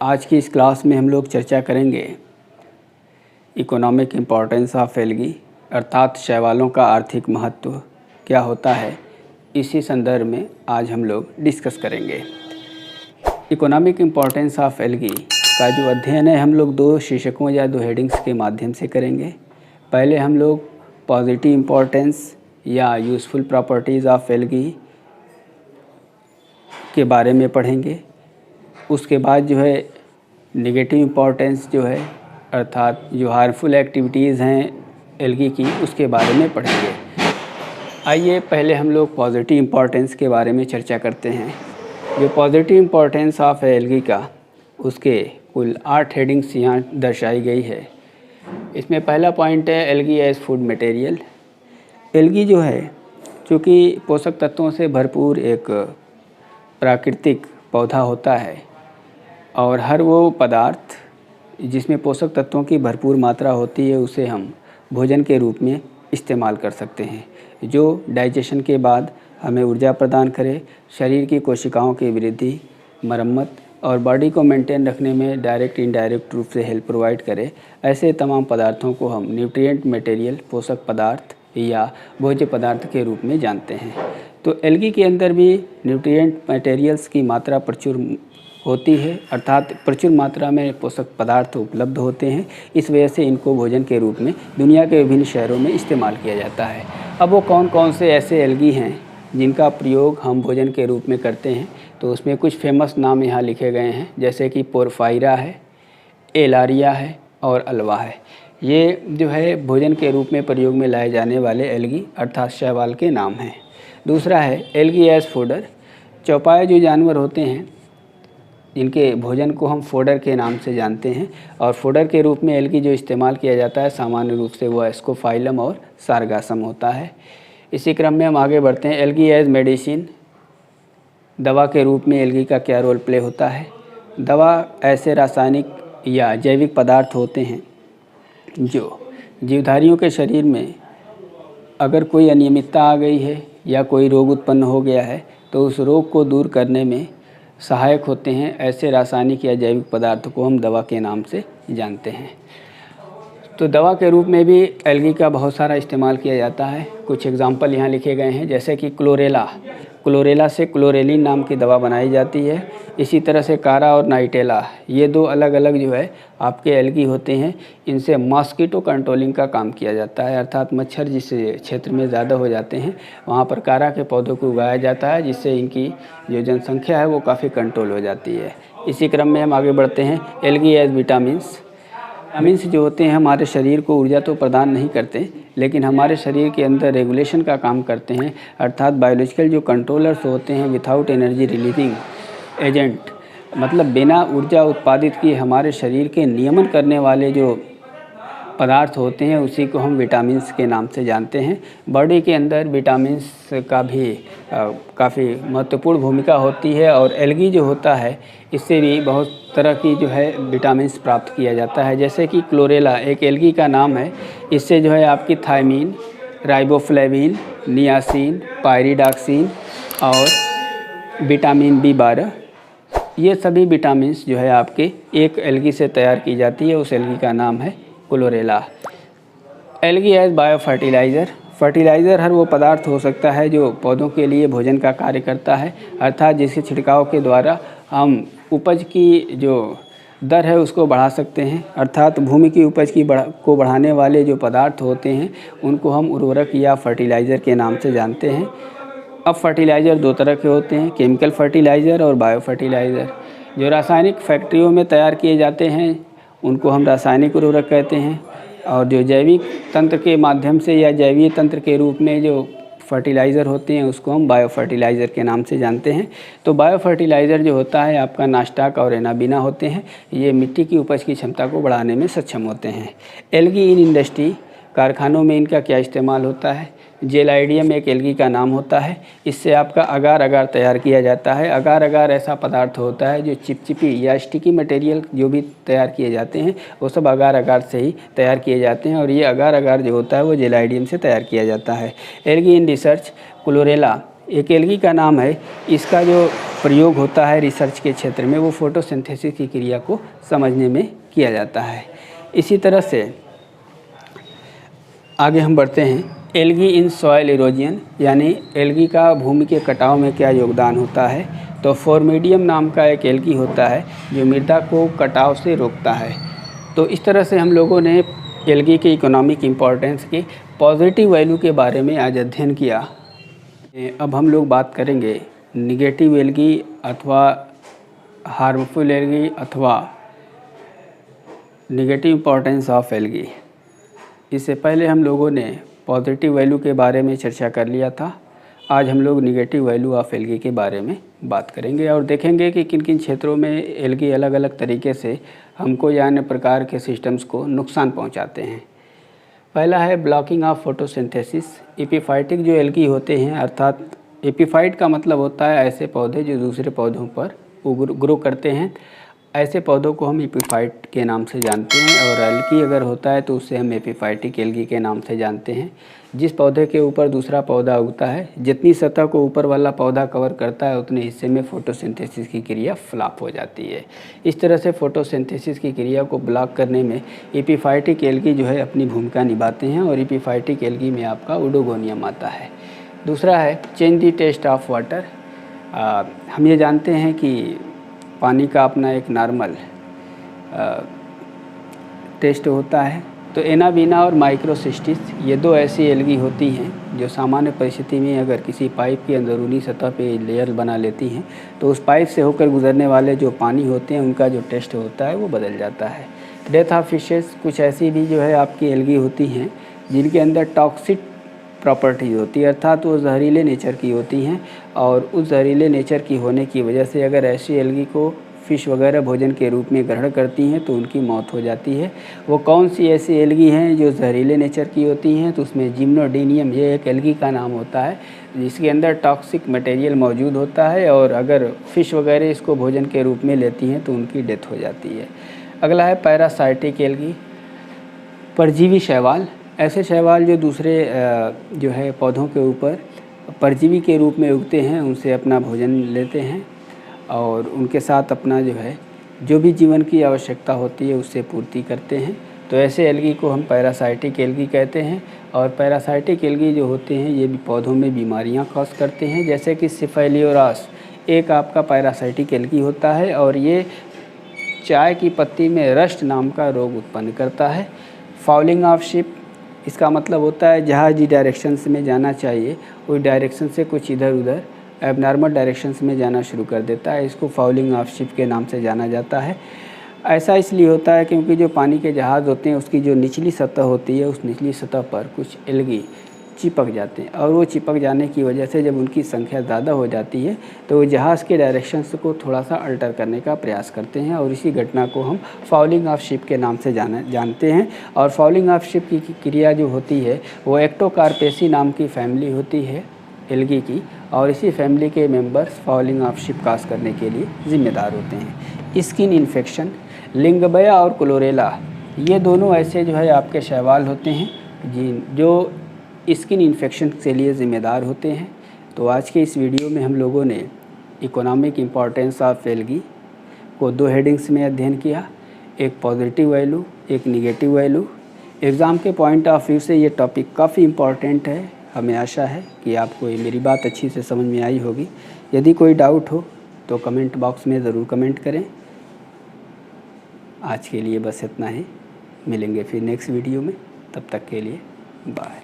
आज की इस क्लास में हम लोग चर्चा करेंगे इकोनॉमिक इम्पोर्टेंस ऑफ एल्गी, अर्थात शैवालों का आर्थिक महत्व क्या होता है। इसी संदर्भ में आज हम लोग डिस्कस करेंगे। इकोनॉमिक इम्पोर्टेंस ऑफ एल्गी का जो अध्ययन है हम लोग दो शीर्षकों या दो हेडिंग्स के माध्यम से करेंगे। पहले हम लोग पॉजिटिव इम्पोर्टेंस या यूज़फुल प्रॉपर्टीज़ ऑफ एल्गी के बारे में पढ़ेंगे। उसके बाद जो है नेगेटिव इम्पोर्टेंस जो है अर्थात जो हार्मफुल एक्टिविटीज़ हैं एल्गी की, उसके बारे में पढ़ेंगे। आइए पहले हम लोग पॉजिटिव इम्पोर्टेंस के बारे में चर्चा करते हैं। जो पॉजिटिव इम्पोर्टेंस ऑफ एल्गी का, उसके कुल 8 हेडिंग्स यहाँ दर्शाई गई है। इसमें पहला पॉइंट है algae as food material. Algae जो है चूँकि पोषक तत्वों से भरपूर एक प्राकृतिक पौधा होता है और हर वो पदार्थ जिसमें पोषक तत्वों की भरपूर मात्रा होती है उसे हम भोजन के रूप में इस्तेमाल कर सकते हैं, जो डाइजेशन के बाद हमें ऊर्जा प्रदान करे, शरीर की कोशिकाओं की वृद्धि, मरम्मत और बॉडी को मेंटेन रखने में डायरेक्ट इनडायरेक्ट रूप से हेल्प प्रोवाइड करे। ऐसे तमाम पदार्थों को हम न्यूट्रिएंट मटेरियल, पोषक पदार्थ या भोज्य पदार्थ के रूप में जानते हैं। तो एल्गी के अंदर भी न्यूट्रिएंट मटेरियल्स की मात्रा प्रचुर होती है, अर्थात प्रचुर मात्रा में पोषक पदार्थ उपलब्ध होते हैं। इस वजह से इनको भोजन के रूप में दुनिया के विभिन्न शहरों में इस्तेमाल किया जाता है। अब वो कौन कौन से ऐसे एल्गी हैं जिनका प्रयोग हम भोजन के रूप में करते हैं, तो उसमें कुछ फेमस नाम यहाँ लिखे गए हैं, जैसे कि पोरफायरा है, एलारिया है और अल्वा है। ये जो है भोजन के रूप में प्रयोग में लाए जाने वाले एल्गी अर्थात शैवाल के नाम हैं। दूसरा है एल्गी एज फोडर। चौपाए जो जानवर होते हैं इनके भोजन को हम फोडर के नाम से जानते हैं और फोडर के रूप में एल्गी जो इस्तेमाल किया जाता है सामान्य रूप से वो एस्कोफाइलम और सारगासम होता है। इसी क्रम में हम आगे बढ़ते हैं। Algae as medicine. दवा के रूप में एल्गी का क्या रोल प्ले होता है। दवा ऐसे रासायनिक या जैविक पदार्थ होते हैं जो जीवधारियों के शरीर में अगर कोई अनियमितता आ गई है या कोई रोग उत्पन्न हो गया है तो उस रोग को दूर करने में सहायक होते हैं। ऐसे रासायनिक या जैविक पदार्थ को हम दवा के नाम से जानते हैं। तो दवा के रूप में भी एल्गी का बहुत सारा इस्तेमाल किया जाता है। कुछ एग्जाम्पल यहाँ लिखे गए हैं, जैसे कि क्लोरेला से क्लोरेलिन नाम की दवा बनाई जाती है। इसी तरह से कारा और नाइटेला, ये दो अलग अलग जो है आपके एल्गी होते हैं। इनसे मॉस्किटो कंट्रोलिंग का काम किया जाता है, अर्थात मच्छर जिस क्षेत्र में ज़्यादा हो जाते हैं वहाँ पर कारा के पौधों को उगाया जाता है, जिससे इनकी जो जनसंख्या है वो काफ़ी कंट्रोल हो जाती है। इसी क्रम में हम आगे बढ़ते हैं। Algae as vitamins. विटामिन्स जो होते हैं हमारे शरीर को ऊर्जा तो प्रदान नहीं करते, लेकिन हमारे शरीर के अंदर रेगुलेशन का काम करते हैं, अर्थात बायोलॉजिकल जो कंट्रोलर्स होते हैं विथआउट एनर्जी रिलीजिंग एजेंट, मतलब बिना ऊर्जा उत्पादित किए हमारे शरीर के नियमन करने वाले जो पदार्थ होते हैं उसी को हम विटामिन्स के नाम से जानते हैं। बॉडी के अंदर विटामिन्स का भी काफ़ी महत्वपूर्ण भूमिका होती है और एल्गी जो होता है इससे भी बहुत तरह की जो है विटामिन्स प्राप्त किया जाता है। जैसे कि क्लोरेला एक एल्गी का नाम है, इससे जो है आपकी थायमीन, राइबोफ्लेविन, नियासिन, पायरिडॉक्सिन और विटामिन B12, ये सभी विटामिन्स जो है आपके एक एल्गी से तैयार की जाती है। उस एल्गी का नाम है chlorella. Algae as bio fertilizer. Fertilizer हर वो पदार्थ हो सकता है जो पौधों के लिए भोजन का कार्य करता है, अर्थात जिसके छिड़काव के द्वारा हम उपज की जो दर है उसको बढ़ा सकते हैं। अर्थात भूमि की उपज को बढ़ाने वाले जो पदार्थ होते हैं उनको हम उर्वरक या फर्टिलाइज़र के नाम से जानते हैं। अब फर्टिलाइज़र दो तरह के होते हैं, केमिकल फर्टिलाइज़र और बायो फर्टिलाइज़र। जो रासायनिक फैक्ट्रियों में तैयार किए जाते हैं उनको हम रासायनिक उर्वरक कहते हैं, और जो जैविक तंत्र के माध्यम से या जैवीय तंत्र के रूप में जो फर्टिलाइज़र होते हैं उसको हम बायो फर्टिलाइज़र के नाम से जानते हैं। तो बायो फर्टिलाइज़र जो होता है आपका नास्टाक और एनाबिना होते हैं, ये मिट्टी की उपज की क्षमता को बढ़ाने में सक्षम होते हैं। एल्गी इन इंडस्ट्री, कारखानों में इनका क्या इस्तेमाल होता है। जेलाइडियम एक एल्गी का नाम होता है, इससे आपका अगार अगार तैयार किया जाता है। अगार अगार ऐसा पदार्थ होता है जो चिपचिपी या स्टिकी मटेरियल जो भी तैयार किए जाते हैं वो सब अगार अगार से ही तैयार किए जाते हैं, और ये अगार अगार जो होता है वो जेलाइडियम से तैयार किया जाता है। एल्गी इन रिसर्च, क्लोरेला एक एल्गी का नाम है। इसका जो प्रयोग होता है रिसर्च के क्षेत्र में वो फोटोसिंथेसिस की क्रिया को समझने में किया जाता है। इसी तरह से आगे हम बढ़ते हैं। एल्गी इन सॉइल इरोजन, यानी एल्गी का भूमि के कटाव में क्या योगदान होता है। तो फॉर्मिडियम नाम का एक एल्गी होता है जो मृदा को कटाव से रोकता है। तो इस तरह से हम लोगों ने एल्गी के इकोनॉमिक इम्पोर्टेंस के पॉजिटिव वैल्यू के बारे में आज अध्ययन किया। अब हम लोग बात करेंगे निगेटिव एल्गी अथवा हार्मफुल एल्गी अथवा निगेटिव इम्पोर्टेंस ऑफ एल्गी। इससे पहले हम लोगों ने पॉजिटिव वैल्यू के बारे में चर्चा कर लिया था। आज हम लोग निगेटिव वैल्यू ऑफ एल्गी के बारे में बात करेंगे और देखेंगे कि किन किन क्षेत्रों में एल्गी अलग अलग तरीके से हमको या अन्य प्रकार के सिस्टम्स को नुकसान पहुंचाते हैं। पहला है ब्लॉकिंग ऑफ फोटोसिंथेसिस। एपिफाइटिक जो एल्गी होते हैं, अर्थात एपिफाइट का मतलब होता है ऐसे पौधे जो दूसरे पौधों पर ग्रो करते हैं। ऐसे पौधों को हम एपिफाइट के नाम से जानते हैं। और एल्गी अगर होता है तो उससे हम एपिफाइटिक एल्गी के नाम से जानते हैं। जिस पौधे के ऊपर दूसरा पौधा उगता है, जितनी सतह को ऊपर वाला पौधा कवर करता है उतने हिस्से में फोटोसिंथेसिस की क्रिया फ्लॉप हो जाती है। इस तरह से फोटोसिंथेसिस की क्रिया को ब्लॉक करने में एपिफाइटिक एल्गी जो है अपनी भूमिका निभाते हैं और एपिफाइटिक एल्गी में आपका ओडोगोनियम आता है। दूसरा है change the taste of water. हम ये जानते हैं कि पानी का अपना एक नॉर्मल टेस्ट होता है। तो एनाबीना और माइक्रोसिस्टिस ये दो ऐसी एल्गी होती हैं जो सामान्य परिस्थिति में अगर किसी पाइप की अंदरूनी सतह पे लेयर बना लेती हैं तो उस पाइप से होकर गुजरने वाले जो पानी होते हैं उनका जो टेस्ट होता है वो बदल जाता है। डेथ ऑफ फिशेस, कुछ ऐसी भी जो है आपकी एल्गी होती हैं जिनके अंदर टॉक्सिक प्रॉपर्टीज होती है, अर्थात वो जहरीले नेचर की होती हैं। और उस जहरीले नेचर की होने की वजह से अगर ऐसी एल्गी को फ़िश वगैरह भोजन के रूप में ग्रहण करती हैं तो उनकी मौत हो जाती है। वो कौन सी ऐसी एल्गी हैं जो जहरीले नेचर की होती हैं, तो उसमें जिम्नोडीनियम ये एक एल्गी का नाम होता है जिसके अंदर टॉक्सिक मटेरियल मौजूद होता है। और अगर फ़िश वगैरह इसको भोजन के रूप में लेती हैं तो उनकी डेथ हो जाती है। अगला है पैरासाइटिक एल्गी, परजीवी शैवाल। ऐसे शैवाल जो दूसरे जो है पौधों के ऊपर परजीवी के रूप में उगते हैं, उनसे अपना भोजन लेते हैं और उनके साथ अपना जो है जो भी जीवन की आवश्यकता होती है उससे पूर्ति करते हैं। तो ऐसे एल्गी को हम पैरासाइटिक एल्गी कहते हैं। और पैरासाइटिक एल्गी जो होते हैं ये भी पौधों में बीमारियां कॉज करते हैं, जैसे कि सिफेलियोरास एक आपका पैरासाइटिक एल्गी होता है और ये चाय की पत्ती में रस्ट नाम का रोग उत्पन्न करता है। फाउलिंग ऑफ शिप, इसका मतलब होता है जहाँ जिस डायरेक्शंस में जाना चाहिए उस डायरेक्शन से कुछ इधर उधर एबनॉर्मल डायरेक्शंस में जाना शुरू कर देता है। इसको फाउलिंग ऑफ शिप के नाम से जाना जाता है। ऐसा इसलिए होता है क्योंकि जो पानी के जहाज़ होते हैं उसकी जो निचली सतह होती है उस निचली सतह पर कुछ एल्गी चिपक जाते हैं और वो चिपक जाने की वजह से जब उनकी संख्या ज़्यादा हो जाती है तो वो जहाज़ के डायरेक्शंस को थोड़ा सा अल्टर करने का प्रयास करते हैं और इसी घटना को हम फाउलिंग ऑफ शिप के नाम से जानते हैं। और फाउलिंग ऑफ शिप की क्रिया जो होती है वो एक्टोकार्पेसी नाम की फैमिली होती है एल्गी की, और इसी फैमिली के मेंबर्स फाउलिंग ऑफ शिप काज करने के लिए ज़िम्मेदार होते हैं। स्किन इन्फेक्शन, लिंगबया और क्लोरेला ये दोनों ऐसे जो है आपके शैवाल होते हैं जो स्किन इन्फेक्शन के लिए ज़िम्मेदार होते हैं। तो आज के इस वीडियो में हम लोगों ने इकोनॉमिक इम्पोर्टेंस ऑफ एल्गी को दो हेडिंग्स में अध्ययन किया, एक पॉजिटिव वैल्यू, एक निगेटिव वैल्यू। एग्ज़ाम के पॉइंट ऑफ व्यू से ये टॉपिक काफ़ी इम्पॉर्टेंट है। हमें आशा है कि आपको ये मेरी बात अच्छी से समझ में आई होगी। यदि कोई डाउट हो तो कमेंट बॉक्स में ज़रूर कमेंट करें। आज के लिए बस इतना ही, मिलेंगे फिर नेक्स्ट वीडियो में, तब तक के लिए बाय।